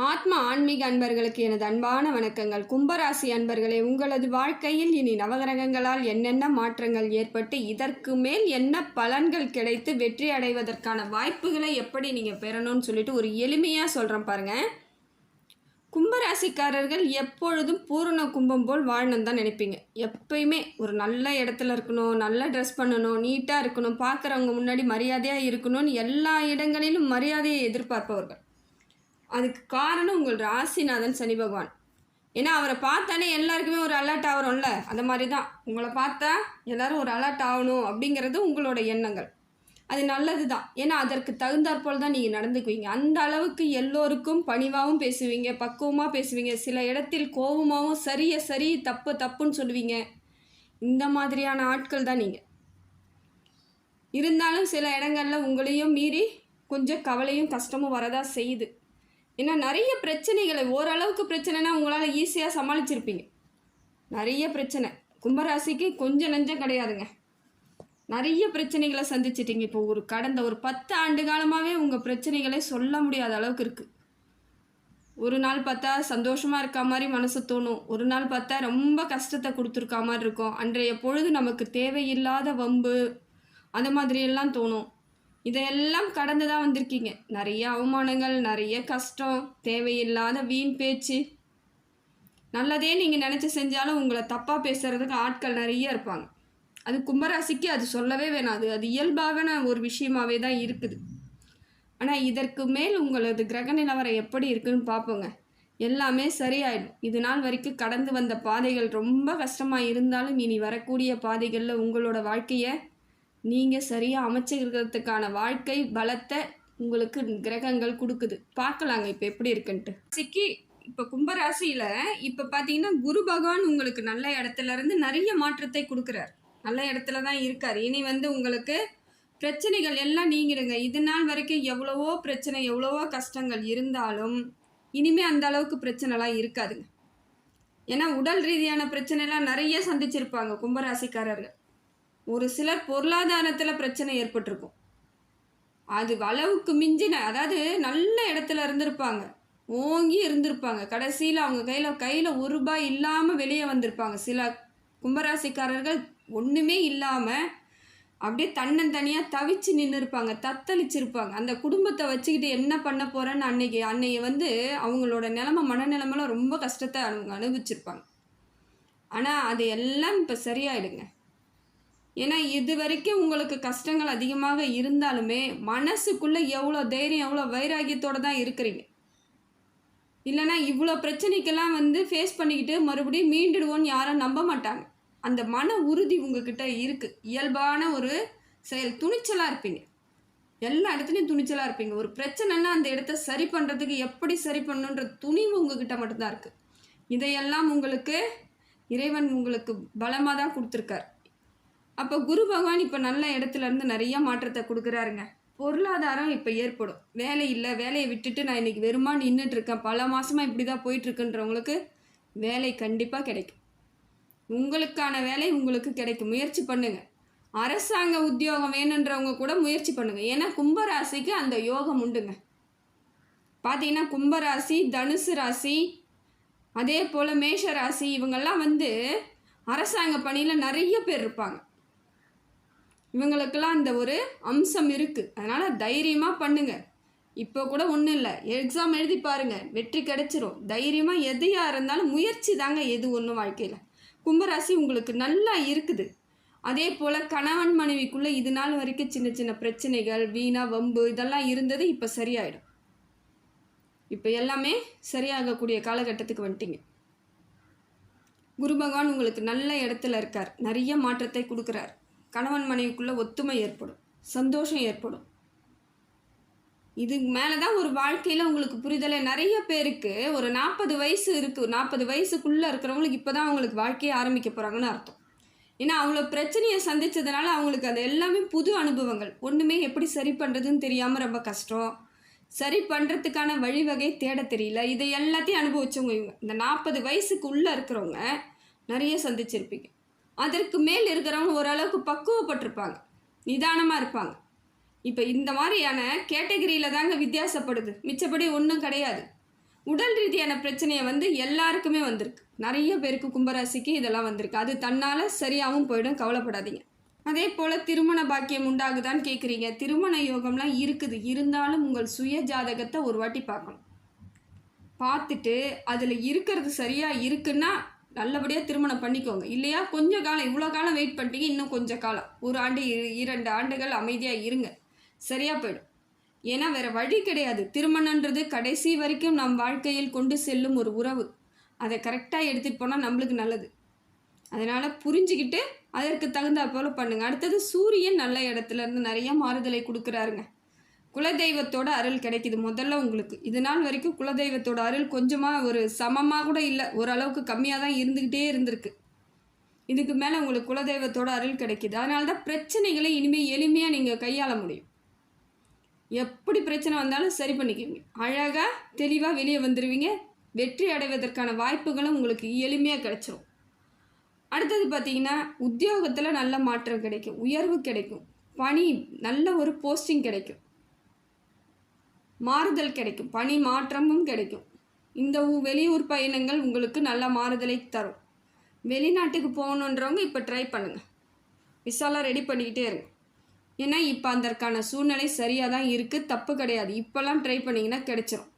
ஆத்ம ஆன்மீக அன்பர்களுக்கு எனது அன்பான வணக்கங்கள். கும்பராசி அன்பர்களே, உங்களது வாழ்க்கையில் இனி நவகிரகங்களால் என்னென்ன மாற்றங்கள் ஏற்பட்டு இதற்கு மேல் என்ன பலன்கள் கிடைத்து வெற்றி அடைவதற்கான வாய்ப்புகளை எப்படி நீங்கள் பெறணும்னு சொல்லிட்டு ஒரு எளிமையாக சொல்கிறேன் பாருங்கள். கும்பராசிக்காரர்கள் எப்பொழுதும் பூரண கும்பம் போல் வாழணும் தான் நினைப்பீங்க. எப்பயுமே ஒரு நல்ல இடத்துல இருக்கணும், நல்ல ட்ரெஸ் பண்ணணும், நீட்டாக இருக்கணும், பார்க்குறவங்க முன்னாடி மரியாதையாக இருக்கணும்னு எல்லா இடங்களிலும் மரியாதையை எதிர்பார்ப்பவர்கள். அதுக்கு காரணம் உங்கள் ராசிநாதன் சனி பகவான். ஏன்னா அவரை பார்த்தாலே எல்லாருக்குமே ஒரு அலர்ட் ஆகிறோம்ல, அந்த மாதிரி தான் உங்களை பார்த்தா எல்லோரும் ஒரு அலர்ட் ஆகணும் அப்படிங்கிறது உங்களோட எண்ணங்கள். அது நல்லது தான். ஏன்னா அதற்கு தகுந்தாற்போல் தான் நீங்கள் நடந்துக்குவீங்க. அந்த அளவுக்கு எல்லோருக்கும் பணிவாகவும் பேசுவீங்க, பக்குவமாக பேசுவீங்க, சில இடத்தில் கோபமாகவும் சரி தப்பு தப்புன்னு சொல்லுவீங்க. இந்த மாதிரியான ஆட்கள் தான் நீங்கள். இருந்தாலும் சில இடங்களில் உங்களையும் மீறி கொஞ்சம் கவலையும் கஷ்டமும் வரதான் செய்யுது. ஏன்னா நிறைய பிரச்சனைகளை, ஓரளவுக்கு பிரச்சனைனா உங்களால் ஈஸியாக சமாளிச்சிருப்பீங்க. நிறைய பிரச்சனை கும்பராசிக்கு கொஞ்சம் நஞ்சம் கிடையாதுங்க. நிறைய பிரச்சனைகளை சந்திச்சிட்டிங்க. இப்போ கடந்த ஒரு 10 ஆண்டு காலமாகவே உங்கள் பிரச்சனைகளை சொல்ல முடியாத அளவுக்கு இருக்குது. ஒரு நாள் பார்த்தா சந்தோஷமாக இருக்க மாதிரி மனசு தோணும், ஒரு நாள் பார்த்தா ரொம்ப கஷ்டத்தை கொடுத்துருக்கா மாதிரி இருக்கும். அன்றைய பொழுது நமக்கு தேவையில்லாத வம்பு அந்த மாதிரியெல்லாம் தோணும். இதையெல்லாம் கடந்து தான் வந்திருக்கீங்க. நிறைய அவமானங்கள், நிறைய கஷ்டம், தேவையில்லாத வீண் பேச்சு. நல்லதே நீங்கள் நினச்சி செஞ்சாலும் உங்களை தப்பாக பேசுகிறதுக்கு ஆட்கள் நிறைய இருப்பாங்க. அது கும்பராசிக்கு அது சொல்லவே வேணாம். அது இயல்பான ஒரு விஷயமாகவே தான் இருக்குது. ஆனால் இதற்கு மேல் உங்களது கிரக நிலவரம் எப்படி இருக்குன்னு பார்ப்போங்க. எல்லாமே சரியாயிடும். இது நாள் வரைக்கும் கடந்து வந்த பாதைகள் ரொம்ப கஷ்டமாக இருந்தாலும் இனி வரக்கூடிய பாதைகளில் உங்களோட வாழ்க்கையை நீங்கள் சரியாக அமைச்சிக்கிறதுக்கான வாழ்க்கை பலத்தை உங்களுக்கு கிரகங்கள் கொடுக்குது. பார்க்கலாங்க இப்போ எப்படி இருக்குன்ட்டு. ராசிக்கு இப்போ கும்பராசியில் இப்போ பார்த்தீங்கன்னா குரு பகவான் உங்களுக்கு நல்ல இடத்துல இருந்து நிறைய மாற்றத்தை கொடுக்குறார். நல்ல இடத்துல தான் இருக்கார். இனி உங்களுக்கு பிரச்சனைகள் எல்லாம் நீங்கிடுங்க. இது நாள் வரைக்கும் எவ்வளவோ பிரச்சனை, எவ்வளவோ கஷ்டங்கள் இருந்தாலும் இனிமேல் அந்த அளவுக்கு பிரச்சனைலாம் இருக்காதுங்க. ஏன்னா உடல் ரீதியான பிரச்சனைலாம் நிறைய சந்திச்சிருப்பாங்க கும்பராசிக்காரர்கள். ஒரு சிலர் பொருளாதாரத்தில் பிரச்சனை ஏற்பட்டிருக்கும். அது அளவுக்கு மிஞ்சின, அதாவது நல்ல இடத்துல இருந்திருப்பாங்க, ஓங்கி இருந்திருப்பாங்க. கடைசியில் அவங்க கையில் ஒரு ரூபாய் இல்லாமல் வெளியே வந்திருப்பாங்க. சில கும்பராசிக்காரர்கள் ஒன்றுமே இல்லாமல் அப்படியே தன்னந்தனியாக தவிச்சு நின்று இருப்பாங்க, தத்தளிச்சிருப்பாங்க. அந்த குடும்பத்தை வச்சுக்கிட்டு என்ன பண்ண போகிறேன்னு அன்னைக்கு அவங்களோட மனநிலைமெல்லாம் ரொம்ப கஷ்டத்தை அவங்க அனுபவிச்சிருப்பாங்க. ஆனால் அது எல்லாம் இப்போ சரியாயிடுங்க. ஏன்னா இது வரைக்கும் உங்களுக்கு கஷ்டங்கள் அதிகமாக இருந்தாலுமே மனசுக்குள்ளே எவ்வளோ தைரியம், எவ்வளோ வைராகியத்தோடு தான் இருக்கிறீங்க. இல்லைனா இவ்வளோ பிரச்சனைக்கெல்லாம் ஃபேஸ் பண்ணிக்கிட்டு மறுபடியும் மீண்டுடுவோன்னு யாரும் நம்ப மாட்டாங்க. அந்த மன உறுதி உங்ககிட்ட இருக்குது. இயல்பான ஒரு செயல், துணிச்சலாக இருப்பீங்க. எல்லா இடத்துலையும் துணிச்சலாக இருப்பீங்க. ஒரு பிரச்சனைன்னா அந்த இடத்த சரி பண்ணுறதுக்கு எப்படி சரி பண்ணணுன்ற துணிவு உங்ககிட்ட மட்டும்தான் இருக்குது. இதையெல்லாம் உங்களுக்கு இறைவன் உங்களுக்கு பலமாக தான் கொடுத்துருக்கார். அப்போ குரு பகவான் இப்போ நல்ல இடத்துல இருந்து நிறைய மாற்றத்தை கொடுக்குறாருங்க. பொருளாதாரம் இப்போ ஏற்படும். வேலை இல்லை, வேலையை விட்டுட்டு நான் இன்றைக்கி வெறுமா நின்றுட்டுருக்கேன், பல மாதமாக இப்படி தான் போயிட்டுருக்குன்றவங்களுக்கு வேலை கண்டிப்பாக கிடைக்கும். உங்களுக்கான வேலை உங்களுக்கு கிடைக்கும். முயற்சி பண்ணுங்கள். அரசாங்க உத்தியோகம் வேணுன்றவங்க கூட முயற்சி பண்ணுங்கள். ஏன்னா கும்பராசிக்கு அந்த யோகம் உண்டுங்க. பார்த்தீங்கன்னா கும்பராசி, தனுசு ராசி, அதே போல் மேஷ ராசி, இவங்கெல்லாம் அரசாங்க பணியில் நிறைய பேர் இருப்பாங்க. இவங்களுக்கெல்லாம் அந்த ஒரு அம்சம் இருக்குது. அதனால் தைரியமாக பண்ணுங்கள். இப்போ கூட ஒன்றும் இல்லை, எக்ஸாம் எழுதி பாருங்கள், வெற்றி கிடைச்சிரும். தைரியமாக எதையாக இருந்தாலும் முயற்சி தாங்க எது ஒன்றும் வாழ்க்கையில். கும்பராசி உங்களுக்கு நல்லா இருக்குது. அதே போல் கணவன் மனைவிக்குள்ளே இது நாள் வரைக்கும் சின்ன சின்ன பிரச்சனைகள், வீணா வம்பு இதெல்லாம் இருந்தது இப்போ சரியாயிடும். இப்போ எல்லாமே சரியாகக்கூடிய காலகட்டத்துக்கு வந்துட்டீங்க. குரு பகவான் உங்களுக்கு நல்ல இடத்துல இருக்கார், நிறைய மாற்றத்தை கொடுக்குறார். கணவன் மனைவிக்குள்ளே ஒத்துமை ஏற்படும், சந்தோஷம் ஏற்படும். இது மேலே தான் ஒரு வாழ்க்கையில் உங்களுக்கு புரிதலை. நிறைய பேருக்கு ஒரு 40 வயசு இருக்குது, 40 வயசுக்குள்ளே இருக்கிறவங்களுக்கு இப்போ தான் அவங்களுக்கு வாழ்க்கையை ஆரம்பிக்க போகிறாங்கன்னு அர்த்தம். ஏன்னா அவ்வளோ பிரச்சனையை சந்தித்ததுனால அவங்களுக்கு அது எல்லாமே புது அனுபவங்கள். ஒன்றுமே எப்படி சரி பண்ணுறதுன்னு தெரியாமல் ரொம்ப கஷ்டம், சரி பண்ணுறதுக்கான வழிவகை தேட தெரியல. இதை எல்லாத்தையும் அனுபவிச்சவங்க இவங்க. இந்த 40 வயசுக்கு உள்ளே இருக்கிறவங்க நிறைய சந்திச்சிருப்பீங்க. அதற்கு மேல் இருக்கிறவங்க ஓரளவுக்கு பக்குவப்பட்டிருப்பாங்க, நிதானமாக இருப்பாங்க. இப்போ இந்த மாதிரியான கேட்டகரியில் தாங்க வித்தியாசப்படுது, மிச்சப்படி ஒன்றும் கிடையாது. உடல் ரீதியான பிரச்சனையை வந்து எல்லாருக்குமே வந்திருக்கு. நிறைய பேருக்கு கும்பராசிக்கு இதெல்லாம் வந்திருக்கு. அது தன்னால் சரியாகவும் போயிடும், கவலைப்படாதீங்க. அதே போல் திருமண பாக்கியம் உண்டாகுதான்னு கேட்குறீங்க. திருமண யோகம்லாம் இருக்குது. இருந்தாலும் உங்கள் சுய ஜாதகத்தை ஒரு வாட்டி பார்க்கணும். பார்த்துட்டு அதில் இருக்கிறது சரியாக இருக்குன்னா நல்லபடியாக திருமணம் பண்ணிக்கோங்க. இல்லையா கொஞ்சம் காலம், இவ்வளோ காலம் வெயிட் பண்ணிட்டீங்க, இன்னும் கொஞ்சம் காலம், 1 ஆண்டு 2 ஆண்டுகள் அமைதியாக இருங்க, சரியாக போயிடும். ஏன்னா வேறு வழி கிடையாது. திருமணன்றது கடைசி வரைக்கும் நம் வாழ்க்கையில் கொண்டு செல்லும் ஒரு உறவு. அதை கரெக்டாக எடுத்துகிட்டு போனால் நம்மளுக்கு நல்லது. அதனால் புரிஞ்சுக்கிட்டு அதற்கு தகுந்தா போல் பண்ணுங்கள். அடுத்தது சூரியன் நல்ல இடத்துலேருந்து நிறைய மாறுதலை கொடுக்குறாருங்க. குலதெய்வத்தோட அருள் கிடைக்கிது முதல்ல உங்களுக்கு. இது நாள் வரைக்கும் குலதெய்வத்தோட அருள் கொஞ்சமாக ஒரு சமமாக கூட இல்லை, ஓரளவுக்கு கம்மியாக தான் இருந்துக்கிட்டே இருந்திருக்கு. இதுக்கு மேலே உங்களுக்கு குலதெய்வத்தோட அருள் கிடைக்கிது. அதனால தான் பிரச்சனைகளை இனிமேல் எளிமையாக நீங்கள் கையாள முடியும். எப்படி பிரச்சனை வந்தாலும் சரி பண்ணிக்குவீங்க. அழகாக தெளிவாக வெளியே வந்துடுவீங்க. வெற்றி அடைவதற்கான வாய்ப்புகளும் உங்களுக்கு எளிமையாக கிடைச்சிரும். அடுத்தது பார்த்திங்கன்னா உத்தியோகத்தில் நல்ல மாற்றம் கிடைக்கும், உயர்வு கிடைக்கும், பணி நல்ல ஒரு போஸ்டிங் கிடைக்கும், மாறுதல் கிடைக்கும், பணி மாற்றமும் கிடைக்கும். இந்த வெளியூர் பயணங்கள் உங்களுக்கு நல்ல மாறுதலை தரும். வெளிநாட்டுக்கு போகணுன்றவங்க இப்போ ட்ரை பண்ணுங்கள். விசாலாம் ரெடி பண்ணிக்கிட்டே இருங்க. ஏன்னா இப்போ அதற்கான சூழ்நிலை சரியாக தான் இருக்குது, தப்பு கிடையாது. இப்போல்லாம் ட்ரை பண்ணிங்கன்னா கிடைச்சிரும்.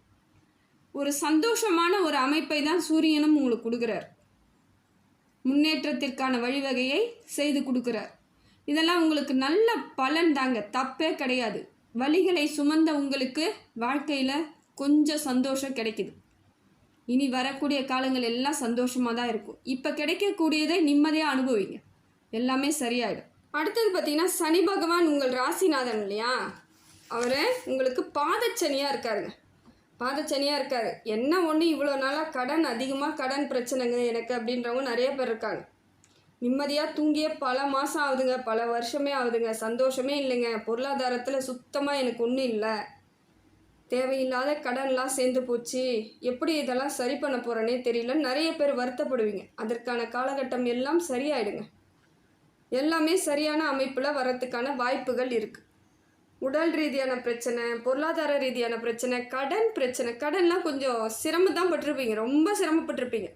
ஒரு சந்தோஷமான ஒரு அமைப்பை தான் சூரியனும் உங்களுக்கு கொடுக்குறார். முன்னேற்றத்திற்கான வழிவகையை செய்து கொடுக்குறார். இதெல்லாம் உங்களுக்கு நல்ல பலன் தாங்க, தப்பே கிடையாது. வழிகளை சுமந்த உங்களுக்கு வாழ்க்கையில் கொஞ்சம் சந்தோஷம் கிடைக்குது. இனி வரக்கூடிய காலங்கள் எல்லாம் சந்தோஷமாக தான் இருக்கும். இப்போ கிடைக்கக்கூடியதை நிம்மதியாக அனுபவிங்க, எல்லாமே சரியாயிடும். அடுத்தது பார்த்திங்கன்னா சனி பகவான் உங்கள் ராசிநாதன் இல்லையா, அவர் உங்களுக்கு பாதச்சனியாக இருக்காருங்க. பாதச்சனியாக இருக்கார். என்ன ஒன்று இவ்வளோ நாளாக கடன், அதிகமாக கடன் பிரச்சனைங்க எனக்கு அப்படின்றவங்க நிறைய பேர் இருக்காங்க. நிம்மதியாக தூங்கிய பல மாதம் ஆகுதுங்க, பல வருஷமே ஆகுதுங்க, சந்தோஷமே இல்லைங்க. பொருளாதாரத்தில் சுத்தமாக எனக்கு ஒன்றும் இல்லை, தேவையில்லாத கடன்லாம் சேர்ந்து போச்சு, எப்படி இதெல்லாம் சரி பண்ண போகிறேனே தெரியல, நிறைய பேர் வருத்தப்படுவீங்க. அதற்கான காலகட்டம் எல்லாம் சரியாயிடுங்க. எல்லாமே சரியான அமைப்பில் வரத்துக்கான வாய்ப்புகள் இருக்குது. உடல் ரீதியான பிரச்சனை, பொருளாதார ரீதியான பிரச்சனை, கடன் பிரச்சனை, கடன்லாம் கொஞ்சம் சிரமம் பட்டிருப்பீங்க, ரொம்ப சிரமப்பட்டிருப்பீங்க.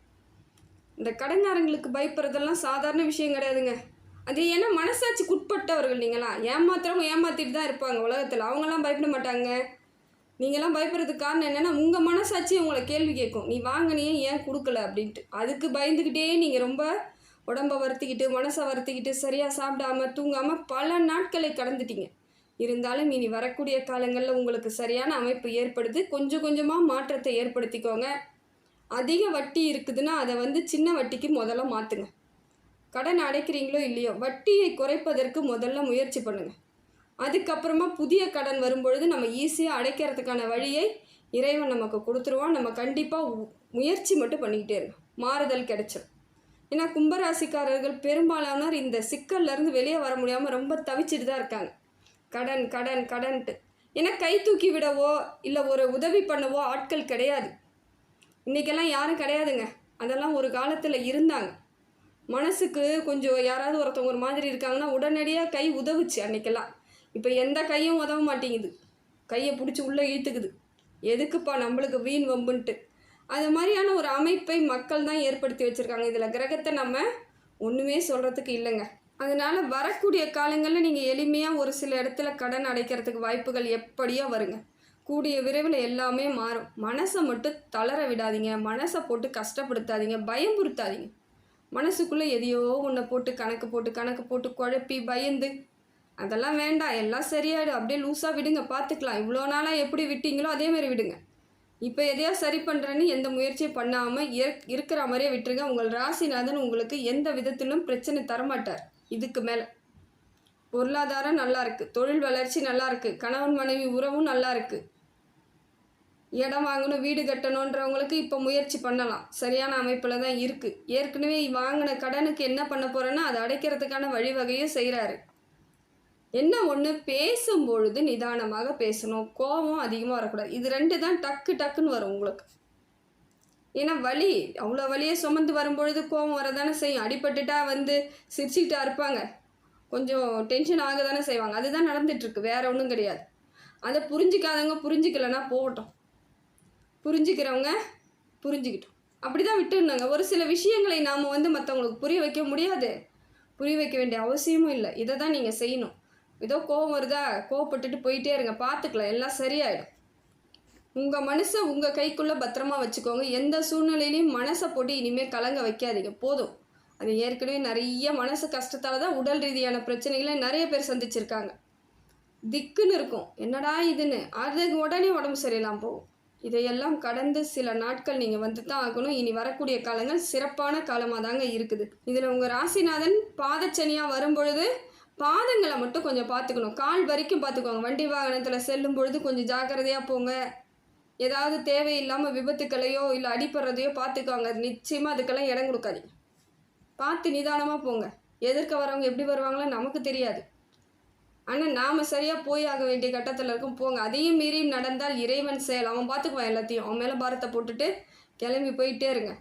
இந்த கடன்காரங்களுக்கு பயப்படுறதெல்லாம் சாதாரண விஷயம் கிடையாதுங்க. அது ஏன்னா மனசாட்சிக்கு உட்பட்டவர்கள் நீங்களாம். ஏமாத்துறவங்க ஏமாற்றிட்டு தான் இருப்பாங்க உலகத்தில், அவங்களாம் பயப்பட மாட்டாங்க. நீங்களாம் பயப்படுறதுக்கு காரணம் என்னென்னா உங்கள் மனசாட்சி உங்களை கேள்வி கேட்கும், நீ வாங்கினியே ஏன் கொடுக்கல அப்படின்ட்டு. அதுக்கு பயந்துக்கிட்டே நீங்கள் ரொம்ப உடம்பை வருத்திக்கிட்டு, மனசை வருத்திக்கிட்டு, சரியாக சாப்பிடாமல் தூங்காமல் பல நாட்களை கடந்துட்டீங்க. இருந்தாலும் இனி வரக்கூடிய காலங்களில் உங்களுக்கு சரியான அமைப்பு ஏற்படுது. கொஞ்சம் கொஞ்சமாக மாற்றத்தை ஏற்படுத்திக்கோங்க. அதிக வட்டி இருக்குதுன்னா அதை வந்து சின்ன வட்டிக்கு முதல்ல மாற்றுங்க. கடன் அடைக்கிறீங்களோ இல்லையோ, வட்டியை குறைப்பதற்கு முதல்ல முயற்சி பண்ணுங்கள். அதுக்கப்புறமா புதிய கடன் வரும்பொழுது நம்ம ஈஸியாக அடைக்கிறதுக்கான வழியை இறைவன் நமக்கு கொடுத்துருவான். நம்ம கண்டிப்பாக முயற்சி மட்டும் பண்ணிக்கிட்டே இருங்க, மாறுதல் கிடைச்சிடும். ஏன்னா கும்பராசிக்காரர்கள் பெரும்பாலானோர் இந்த சிக்கல்லேருந்து வெளியே வர முடியாமல் ரொம்ப தவிச்சிட்டு தான் இருக்காங்க. கடன் கடன் கடன்ட்டு. ஏன்னா கை தூக்கி விடவோ இல்லை ஒரு உதவி பண்ணவோ ஆட்கள் கிடையாது. இன்றைக்கெல்லாம் யாரும் கிடையாதுங்க. அதெல்லாம் ஒரு காலத்தில் இருந்தாங்க. மனசுக்கு கொஞ்சம் யாராவது ஒருத்தவங்க ஒரு மாதிரி இருக்காங்கன்னா உடனடியாக கை உதவுச்சு அன்றைக்கெல்லாம். இப்போ எந்த கையும் உதவ மாட்டேங்குது, கையை பிடிச்சி உள்ளே இழுத்துக்குது. எதுக்குப்பா நம்மளுக்கு வீண் வம்புன்ட்டு. அது மாதிரியான ஒரு அமைப்பை மக்கள் தான் ஏற்படுத்தி வச்சுருக்காங்க. இதில் கிரகத்தை நம்ம ஒன்றுமே சொல்கிறதுக்கு இல்லைங்க. அதனால் வரக்கூடிய காலங்களில் நீங்கள் எளிமையாக ஒரு சில இடத்துல கடன் அடைக்கிறதுக்கு வாய்ப்புகள் எப்படியோ வருங்க. கூடிய விரைவில் எல்லாமே மாறும். மனசை மட்டும் தளர விடாதீங்க, மனசை போட்டு கஷ்டப்படுத்தாதீங்க, பயம்புறுத்தாதீங்க. மனசுக்குள்ளே எதையோ ஒன்றை போட்டு கணக்கு போட்டு குழப்பி பயந்து அதெல்லாம் வேண்டாம். எல்லாம் சரியாயிடும், அப்படியே லூஸாக விடுங்க, பார்த்துக்கலாம். இவ்வளோ நாளாக எப்படி விட்டீங்களோ அதேமாதிரி விடுங்க. இப்போ எதையோ சரி பண்ணுறேன்னு எந்த முயற்சியும் பண்ணாமல் இருக்கிற மாதிரியே விட்டுருங்க. உங்கள் ராசிநாதன் உங்களுக்கு எந்த விதத்திலும் பிரச்சனை தரமாட்டார். இதுக்கு மேலே பொருளாதாரம் நல்லா இருக்குது, தொழில் வளர்ச்சி நல்லா இருக்குது, கணவன் மனைவி உறவும் நல்லா இருக்குது. இடம் வாங்கணும், வீடு கட்டணுன்றவங்களுக்கு இப்போ முயற்சி பண்ணலாம். சரியான அமைப்பில் தான் இருக்குது. ஏற்கனவே வாங்கின கடனுக்கு என்ன பண்ண போகிறேன்னா அதை அடைக்கிறதுக்கான வழிவகையும் செய்கிறாரு. என்ன ஒன்று, பேசும்பொழுது நிதானமாக பேசணும், கோபம் அதிகமாக வரக்கூடாது. இது 2 தான் டக்குன்னு வரும் உங்களுக்கு. ஏன்னா வலி, அவ்வளோ வலியை சுமந்து வரும்பொழுது கோபம் வரதானே செய்யும். அடிபட்டுட்டா வந்து சிரிச்சுக்கிட்டா இருப்பாங்க, கொஞ்சம் டென்ஷன் ஆக தானே செய்வாங்க. அதுதான் நடந்துகிட்ருக்கு, வேறு ஒன்றும் கிடையாது. அதை புரிஞ்சிக்காதவங்க புரிஞ்சிக்கலைன்னா போகட்டும். புரிஞ்சுக்கிறவங்க புரிஞ்சுக்கிட்டோம், அப்படி தான் விட்டுருந்தாங்க. ஒரு சில விஷயங்களை நாம் வந்து மற்றவங்களுக்கு புரிய வைக்க முடியாது, புரிய வைக்க வேண்டிய அவசியமும் இல்லை. இதை தான் நீங்கள் செய்யணும். ஏதோ கோவம் வருதா, கோவப்பட்டுட்டு போயிட்டே இருங்க, பார்த்துக்கலாம், எல்லாம் சரியாயிடும். உங்கள் மனசை உங்கள் கைக்குள்ளே பத்திரமா வச்சுக்கோங்க. எந்த சூழ்நிலையிலையும் மனசை போட்டு இனிமேல் கலங்க வைக்காதீங்க, போதும். அது ஏற்கனவே நிறைய மனசு கஷ்டத்தால் தான் உடல் ரீதியான பிரச்சனைகளை நிறைய பேர் சந்திச்சிருக்காங்க. திக்குன்னு இருக்கும், என்னடா இதுன்னு, அதுக்கு உடனே உடம்பு சரியில்லாமல் போகும். இதையெல்லாம் கடந்து சில நாட்கள் நீங்கள் வந்து தான் ஆகணும். இனி வரக்கூடிய காலங்கள் சிறப்பான காலமாக தாங்க இருக்குது. இதில் உங்கள் ராசிநாதன் பாதச்சனியாக வரும்பொழுது பாதங்களை மட்டும் கொஞ்சம் பார்த்துக்கணும், கால் வரைக்கும் பார்த்துக்கோங்க. வண்டி வாகனத்தில் செல்லும் பொழுது கொஞ்சம் ஜாக்கிரதையாக போங்க. ஏதாவது தேவையில்லாமல் விபத்துக்களையோ இல்லை அடிப்படுறதையோ பார்த்துக்கோங்க. நிச்சயமாக அதுக்கெல்லாம் இடம் கொடுக்காதீங்க, பார்த்து நிதானமாக போங்க. எதிர்க்க வரவங்க எப்படி வருவாங்களோ நமக்கு தெரியாது, ஆனால் நாம் சரியாக போய் ஆக வேண்டிய கட்டத்தில் இருக்கும், போங்க. அதையும் மீறி நடந்தால் இறைவன் செயல், அவன் பார்த்துக்குவான் எல்லாத்தையும். அவன் மேலே பாரத்தை போட்டுட்டு கிளம்பி போயிட்டே இருங்க.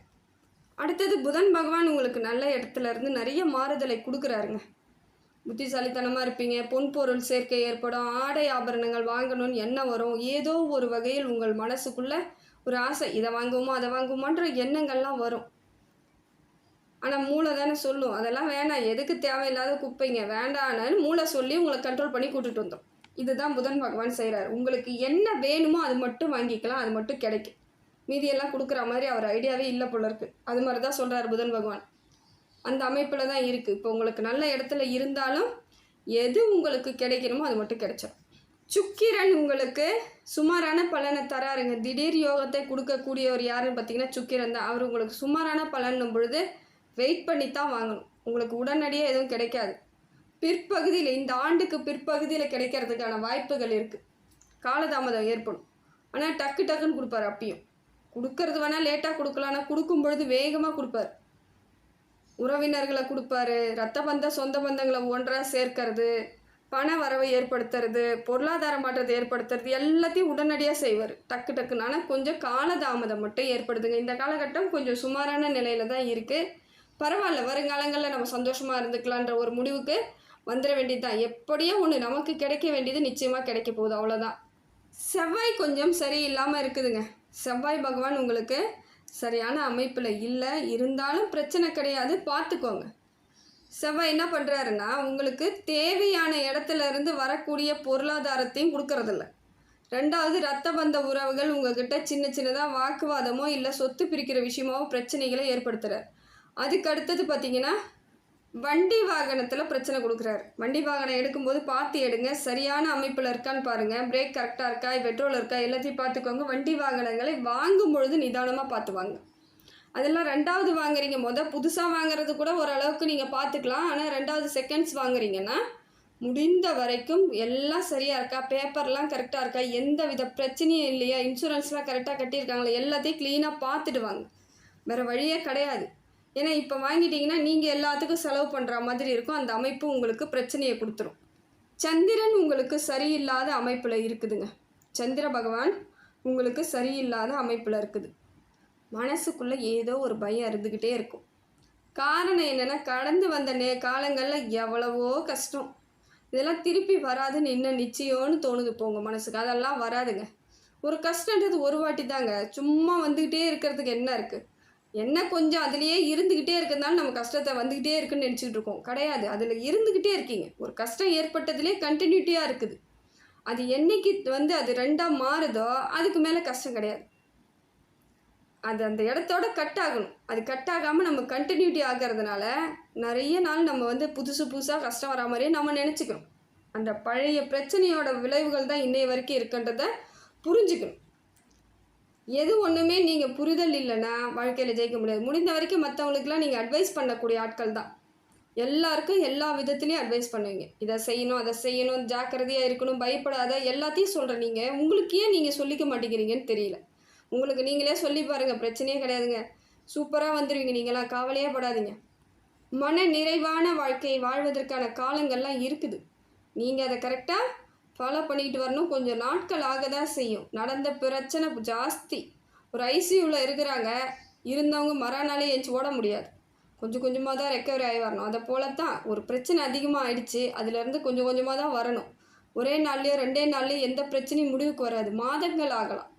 அடுத்தது புதன் பகவான் உங்களுக்கு நல்ல இடத்துல இருந்து நிறைய மாறுதலை கொடுக்குறாருங்க. புத்திசாலித்தனமாக இருப்பீங்க, பொன் பொருள் சேர்க்கை ஏற்படும், ஆடை ஆபரணங்கள் வாங்கணும்னு எண்ணம் வரும். ஏதோ ஒரு வகையில் உங்கள் மனசுக்குள்ளே ஒரு ஆசை, இதை வாங்குவோமா அதை வாங்குவோமான்ற எண்ணங்கள்லாம் வரும். ஆனால் மூளை தானே சொல்லும், அதெல்லாம் வேணாம், எதுக்கு தேவையில்லாத குப்பைங்க, வேண்டான்னு மூளை சொல்லி உங்களை கண்ட்ரோல் பண்ணி கூட்டிகிட்டு வந்தோம். இதுதான் புதன் பகவான் செய்கிறார். உங்களுக்கு என்ன வேணுமோ அது மட்டும் வாங்கிக்கலாம், அது மட்டும் கிடைக்கும். மீதியெல்லாம் கொடுக்குற மாதிரி அவர் ஐடியாவே இல்லை போல இருக்குது. அது மாதிரி தான் சொல்கிறார் புதன் பகவான். அந்த அமைப்பில் தான் இருக்குது. இப்போ உங்களுக்கு நல்ல இடத்துல இருந்தாலும் எது உங்களுக்கு கிடைக்கணுமோ அது மட்டும் கிடைச்சிடும். சுக்கிரன் உங்களுக்கு சுமாரான பலனை தராருங்க. திடீர் யோகத்தை கொடுக்கக்கூடியவர் யாருன்னு பார்த்தீங்கன்னா சுக்கிரன் தான். அவர் உங்களுக்கு சுமாரான பலன்னும் பொழுது வெயிட் பண்ணி தான் வாங்கணும், உங்களுக்கு உடனடியாக எதுவும் கிடைக்காது. பிற்பகுதியில், இந்த ஆண்டுக்கு பிற்பகுதியில் கிடைக்கிறதுக்கான வாய்ப்புகள் இருக்குது. காலதாமதம் ஏற்படும், ஆனால் டக்கு டக்குன்னு கொடுப்பார். அப்பயும் கொடுக்கறது வேணால் லேட்டாக கொடுக்கலாம், ஆனால் கொடுக்கும் பொழுது வேகமாக கொடுப்பார். உறவினர்களை கொடுப்பாரு, ரத்த பந்த சொந்த பந்தங்களை ஒன்றாக சேர்க்கறது, பண வரவை ஏற்படுத்துறது, பொருளாதார மாற்றத்தை ஏற்படுத்துறது, எல்லாத்தையும் உடனடியாக செய்வார் டக்கு டக்குன்னு. ஆனால் கொஞ்சம் காலதாமதம் மட்டும் ஏற்படுதுங்க. இந்த காலகட்டம் கொஞ்சம் சுமாரான நிலையில் தான் இருக்குது. பரவாயில்ல, வருங்காலங்களில் நம்ம சந்தோஷமாக இருந்துக்கலான்ற ஒரு முடிவுக்கு வந்துட வேண்டியது தான். எப்படியோ ஒன்று நமக்கு கிடைக்க வேண்டியது நிச்சயமாக கிடைக்க போகுது, அவ்வளோதான். செவ்வாய் கொஞ்சம் சரியில்லாமல் இருக்குதுங்க. செவ்வாய் பகவான் உங்களுக்கு சரியான அமைப்பில் இல்லை, இருந்தாலும் பிரச்சனை கிடையாது, பார்த்துக்கோங்க. செவ்வாய் என்ன பண்ணுறாருன்னா உங்களுக்கு தேவையான இடத்துல இருந்து வரக்கூடிய பொருளாதாரத்தையும் கொடுக்கறதில்ல. ரெண்டாவது, ரத்த பந்த உறவுகள் உங்ககிட்ட சின்ன சின்னதாக வாக்குவாதமோ இல்லை சொத்து பிரிக்கிற விஷயமாவோ பிரச்சனைகளை ஏற்படுத்துகிறார். அதுக்கு அடுத்தது பார்த்திங்கன்னா வண்டி வாகனத்தில் பிரச்சனை கொடுக்குறாரு. வண்டி வாகனம் எடுக்கும்போது பார்த்து எடுங்க, சரியான அமைப்பில் இருக்கான்னு பாருங்கள், பிரேக் கரெக்டாக இருக்கா, பெட்ரோல் இருக்கா, எல்லாத்தையும் பார்த்துக்கோங்க. வண்டி வாகனங்களை வாங்கும் பொழுது நிதானமாக பார்த்து வாங்க. அதெல்லாம் ரெண்டாவது வாங்குறீங்க, புதுசாக வாங்குறது கூட ஓரளவுக்கு நீங்கள் பார்த்துக்கலாம். ஆனால் ரெண்டாவது செகண்ட்ஸ் வாங்குறீங்கன்னா முடிந்த வரைக்கும் எல்லாம் சரியாக இருக்கா, பேப்பர்லாம் கரெக்டாக இருக்கா, எந்த வித பிரச்சனையும் இல்லையா, இன்சூரன்ஸ்லாம் கரெக்டாக கட்டியிருக்காங்களா, எல்லாத்தையும் க்ளீனாக பார்த்துட்டு வாங்க. வேறு வழியே கிடையாது. ஏன்னா இப்போ வாங்கிட்டீங்கன்னா நீங்கள் எல்லாத்துக்கும் செலவு பண்ணுற மாதிரி இருக்கும், அந்த அமைப்பு உங்களுக்கு பிரச்சனையை கொடுத்துரும். சந்திரன் உங்களுக்கு சரியில்லாத அமைப்பில் இருக்குதுங்க. சந்திர பகவான் உங்களுக்கு சரியில்லாத அமைப்பில் இருக்குது. மனசுக்குள்ளே ஏதோ ஒரு பயம் இருந்துக்கிட்டே இருக்கும். காரணம் என்னென்னா கடந்து வந்த காலங்களில் எவ்வளவோ கஷ்டம், இதெல்லாம் திருப்பி வராதுன்னு இன்னும் நிச்சயம்னு தோணுது போங்க மனசுக்கு. அதெல்லாம் வராதுங்க. ஒரு கஷ்டன்றது ஒரு வாட்டி தாங்க, சும்மா வந்துக்கிட்டே இருக்கிறதுக்கு என்ன இருக்குது, என்ன கொஞ்சம் அதுலேயே இருந்துக்கிட்டே இருக்கிறதுனால நம்ம கஷ்டத்தை வந்துக்கிட்டே இருக்குன்னு நினச்சிக்கிட்டு இருக்கோம். கிடையாது, அதில் இருந்துக்கிட்டே இருக்கீங்க. ஒரு கஷ்டம் ஏற்பட்டதுலேயே கண்டினியூட்டியாக இருக்குது. அது என்னைக்கு அது ரெண்டாக மாறுதோ அதுக்கு மேலே கஷ்டம் கிடையாது. அது அந்த இடத்தோட கட் ஆகணும். அது கட் ஆகாமல் நம்ம கண்டினியூட்டி ஆகிறதுனால நிறைய நாள் நம்ம புதுசாக கஷ்டம் வரா மாதிரியே நம்ம நினச்சிக்கிறோம். அந்த பழைய பிரச்சனையோட விளைவுகள் தான் இன்னைய வரைக்கும் இருக்குன்றதை புரிஞ்சுக்கணும். எது ஒன்றுமே நீங்கள் புரிதல் இல்லைன்னா வாழ்க்கையில் ஜெயிக்க முடியாது. முடிந்த வரைக்கும் மற்றவங்களுக்குலாம் நீங்கள் அட்வைஸ் பண்ணக்கூடிய ஆட்கள் தான். எல்லாருக்கும் எல்லா விதத்துலேயும் அட்வைஸ் பண்ணுவீங்க. இதை செய்யணும், அதை செய்யணும், ஜாக்கிரதையாக இருக்கணும், பயப்படாத, எல்லாத்தையும் சொல்கிற நீங்கள் உங்களுக்கு ஏன் நீங்கள் சொல்லிக்க மாட்டேங்கிறீங்கன்னு தெரியல. உங்களுக்கு நீங்களே சொல்லி பாருங்கள், பிரச்சனையே கிடையாதுங்க, சூப்பராக வந்துடுவீங்க, நீங்களாம் கவலையே படாதீங்க. மன நிறைவான வாழ்க்கையை வாழ்வதற்கான காலங்கள்லாம் இருக்குது. நீங்கள் அதை கரெக்டாக ஃபாலோ பண்ணிக்கிட்டு வரணும். கொஞ்சம் நாட்கள் ஆக தான் செய்யும். நடந்த பிரச்சனை ஜாஸ்தி. ஒரு ஐசியூவில் இருக்கிறாங்க, இருந்தவங்க மறுநாளே எழுந்து ஓட முடியாது. கொஞ்சம் கொஞ்சமாக தான் ரெக்கவரி ஆகி வரணும். அதை போல தான் ஒரு பிரச்சனை அதிகமாக ஆயிடுச்சு, அதுலேருந்து கொஞ்சம் கொஞ்சமாக தான் வரணும். ஒரே நாள்லேயோ 2 நாள்லேயோ எந்த பிரச்சனையும் முடிவுக்கு வராது, மாதங்கள் ஆகலாம்.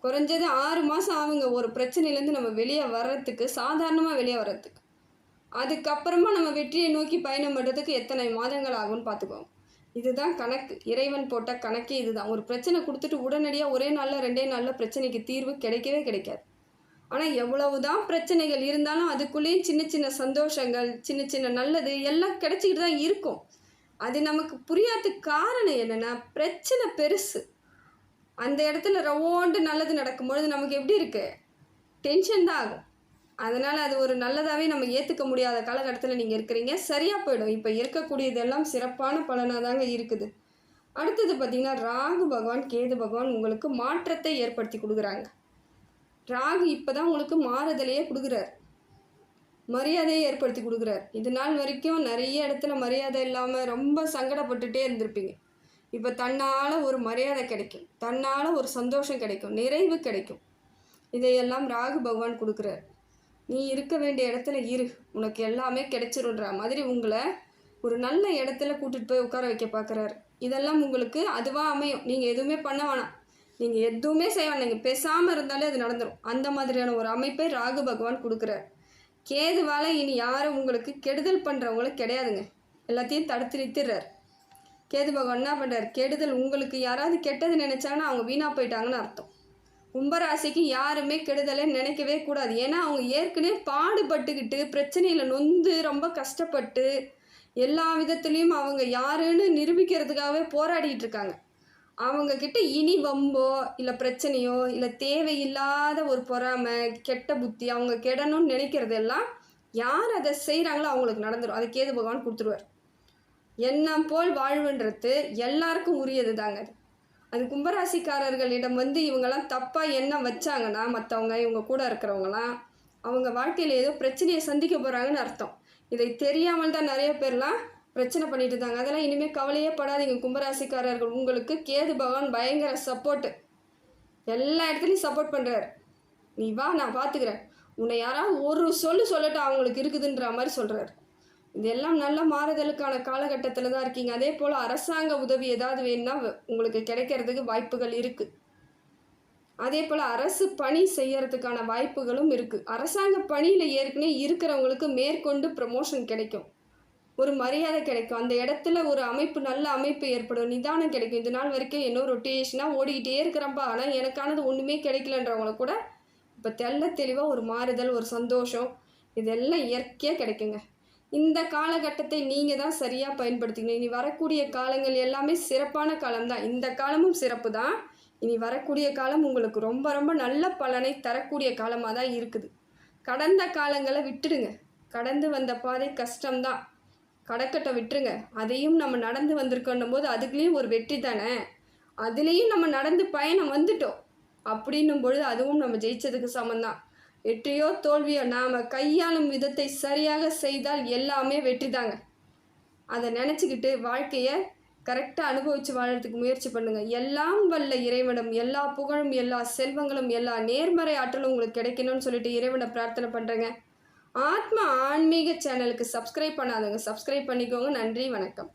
குறைஞ்சது 6 மாதம் ஆகுங்க ஒரு பிரச்சனையிலேருந்து நம்ம வெளியே வர்றதுக்கு, சாதாரணமாக வெளியே வர்றதுக்கு. அதுக்கப்புறமா நம்ம வெற்றியை நோக்கி பயணம் பண்ணுறதுக்கு எத்தனை மாதங்கள் ஆகும்னு பார்த்துக்கோங்க. இதுதான் கணக்கு. இறைவன் போட்ட கணக்கே இதுதான். ஒரு பிரச்சனை கொடுத்துட்டு உடனடியாக ஒரே நாளில் 2 நாளில் பிரச்சனைக்கு தீர்வு கிடைக்கவே கிடைக்காது. ஆனால் எவ்வளவு தான் பிரச்சனைகள் இருந்தாலும் அதுக்குள்ளேயும் சின்ன சின்ன சந்தோஷங்கள், சின்ன சின்ன நல்லது எல்லாம் கிடைச்சிக்கிட்டு தான் இருக்கும். அது நமக்கு புரியாததுக்கு காரணம் என்னென்னா, பிரச்சனை பெருசு. அந்த இடத்துல ரவோண்டு நல்லது நடக்கும்பொழுது நமக்கு எப்படி இருக்குது? டென்ஷன் தான் ஆகும். அதனால் அது ஒரு நல்லதாகவே நம்ம ஏற்றுக்க முடியாத காலகட்டத்தில் நீங்கள் இருக்கிறீங்க. சரியாக போயிடும். இப்போ இருக்கக்கூடியதெல்லாம் சிறப்பான பலனாக தாங்க இருக்குது. அடுத்தது பார்த்திங்கன்னா, ராகு பகவான், கேது பகவான் உங்களுக்கு மாற்றத்தை ஏற்படுத்தி கொடுக்குறாங்க. ராகு இப்போ தான் உங்களுக்கு மாறுதலையே கொடுக்குறார், மரியாதையை ஏற்படுத்தி கொடுக்குறார். இது நாள் வரைக்கும் நிறைய இடத்துல மரியாதை இல்லாமல் ரொம்ப சங்கடப்பட்டுகிட்டே இருந்திருப்பீங்க. இப்போ தன்னால் ஒரு மரியாதை கிடைக்கும், தன்னால் ஒரு சந்தோஷம் கிடைக்கும், நிறைவு கிடைக்கும். இதையெல்லாம் ராகு பகவான் கொடுக்குறார். நீ இருக்க வேண்டிய இடத்துல இரு, உனக்கு எல்லாமே கிடைச்சிருன்ற மாதிரி உங்களை ஒரு நல்ல இடத்துல கூட்டிகிட்டு போய் உட்கார வைக்க பார்க்குறாரு. இதெல்லாம் உங்களுக்கு அதுவாக அமையும். நீங்கள் எதுவுமே பண்ண வேணாம், நீங்கள் எதுவுமே செய்ய வேணாம், நீங்கள் பேசாமல் இருந்தாலே அது நடந்துடும். அந்த மாதிரியான ஒரு அமைப்பை ராகு பகவான் கொடுக்குறார். கேதுவால் இனி யாரும் உங்களுக்கு கெடுதல் பண்ணுறவங்களும் கிடையாதுங்க. எல்லாத்தையும் தடுத்து நிறுத்திடுறார். கேது பகவான் என்ன பண்ணுறார்? கெடுதல், உங்களுக்கு யாராவது கெட்டது நினச்சாங்கன்னா அவங்க வீணாக போயிட்டாங்கன்னு அர்த்தம். கும்பராசிக்கு யாருமே கெடுதலே நினைக்கவே கூடாது. ஏன்னா அவங்க ஏற்கனவே பாடுபட்டுக்கிட்டு பிரச்சனையில் நொந்து ரொம்ப கஷ்டப்பட்டு எல்லா விதத்துலேயும் அவங்க யாருன்னு நிரூபிக்கிறதுக்காகவே போராடிட்டு இருக்காங்க. அவங்கக்கிட்ட இனி வம்போ இல்லை பிரச்சனையோ இல்லை தேவையில்லாத ஒரு பொறாமை, கெட்ட புத்தி, அவங்க கெடணும்னு நினைக்கிறதெல்லாம் யார் அதை செய்கிறாங்களோ அவங்களுக்கு நடந்துடும். அது கேது பகவான் கொடுத்துருவார். எண்ணம் போல் வாழ்வுன்றது எல்லாருக்கும் உரியது தாங்க. அது கும்பராசிக்காரர்களிடம் இவங்கெல்லாம் தப்பாக எண்ணம் வச்சாங்கன்னா, மற்றவங்க இவங்க கூட இருக்கிறவங்களாம் அவங்க வாழ்க்கையில் ஏதோ பிரச்சனையை சந்திக்க போகிறாங்கன்னு அர்த்தம். இதை தெரியாமல் தான் நிறைய பேர்லாம் பிரச்சனை பண்ணிட்டு இருந்தாங்க. அதெல்லாம் இனிமேல் கவலையே படாதீங்க கும்பராசிக்காரர்கள். உங்களுக்கு கேது பகவான் பயங்கர சப்போர்ட்டு, எல்லா இடத்துலையும் சப்போர்ட் பண்ணுறாரு. நீ வா, நான் பார்த்துக்கிறேன், உன்னை யாராவது ஒரு சொல்லட்டு அவங்களுக்கு இருக்குதுன்ற மாதிரி சொல்கிறார். இதெல்லாம் நல்ல மாறுதலுக்கான காலகட்டத்தில் தான் இருக்கீங்க. அதே போல் அரசாங்க உதவி ஏதாவது வேணும்னா உங்களுக்கு கிடைக்கிறதுக்கு வாய்ப்புகள் இருக்குது. அதே போல் அரசு பணி செய்யறதுக்கான வாய்ப்புகளும் இருக்குது. அரசாங்க பணியில் ஏற்கனவே இருக்கிறவங்களுக்கு மேற்கொண்டு ப்ரமோஷன் கிடைக்கும், ஒரு மரியாதை கிடைக்கும். அந்த இடத்துல ஒரு அமைப்பு, நல்ல அமைப்பு ஏற்படும், நிதானம் கிடைக்கும். இது நாள் வரைக்கும் இன்னும் ரொட்டேஷனாக ஓடிக்கிட்டே இருக்கிறப்பா, ஆனால் எனக்கானது ஒன்றுமே கிடைக்கலன்றவங்கள கூட இப்போ தெளிவாக ஒரு மாறுதல், ஒரு சந்தோஷம், இதெல்லாம் இயற்கையாக கிடைக்குங்க. இந்த காலகட்டத்தை நீங்கள் தான் சரியாக பயன்படுத்திக்கணும். இனி வரக்கூடிய காலங்கள் எல்லாமே சிறப்பான காலம்தான். இந்த காலமும் சிறப்பு தான். இனி வரக்கூடிய காலம் உங்களுக்கு ரொம்ப ரொம்ப நல்ல பலனை தரக்கூடிய காலமாக தான் இருக்குது. கடந்த காலங்களை விட்டுடுங்க. கடந்து வந்த பாதை கஷ்டம்தான், கடக்கட்டை விட்டுருங்க. அதையும் நம்ம நடந்து வந்திருக்கோன்னும் போது அதுக்குலேயும் ஒரு வெற்றி தானே. அதுலேயும் நம்ம நடந்து பயணம் வந்துட்டோம் அப்படின்னும் பொழுது அதுவும் நம்ம ஜெயிச்சதுக்கு சமந்தான். வெற்றியோ தோல்வியோ நாம் கையாளும் விதத்தை சரியாக செய்தால் எல்லாமே வெற்றி தாங்க. அதை நினச்சிக்கிட்டு வாழ்க்கையை கரெக்டாக அனுபவித்து வாழறதுக்கு முயற்சி பண்ணுங்கள். எல்லாம் வல்ல இறைவனும் எல்லா புகழும், எல்லா செல்வங்களும், எல்லா நேர்மறை ஆற்றலும் உங்களுக்கு கிடைக்கணும்னு சொல்லிட்டு இறைவனை பிரார்த்தனை பண்ணுறேங்க. ஆத்மா ஆன்மீக சேனலுக்கு சப்ஸ்கிரைப் பண்ணாதவங்க சப்ஸ்கிரைப் பண்ணிக்கோங்க. நன்றி, வணக்கம்.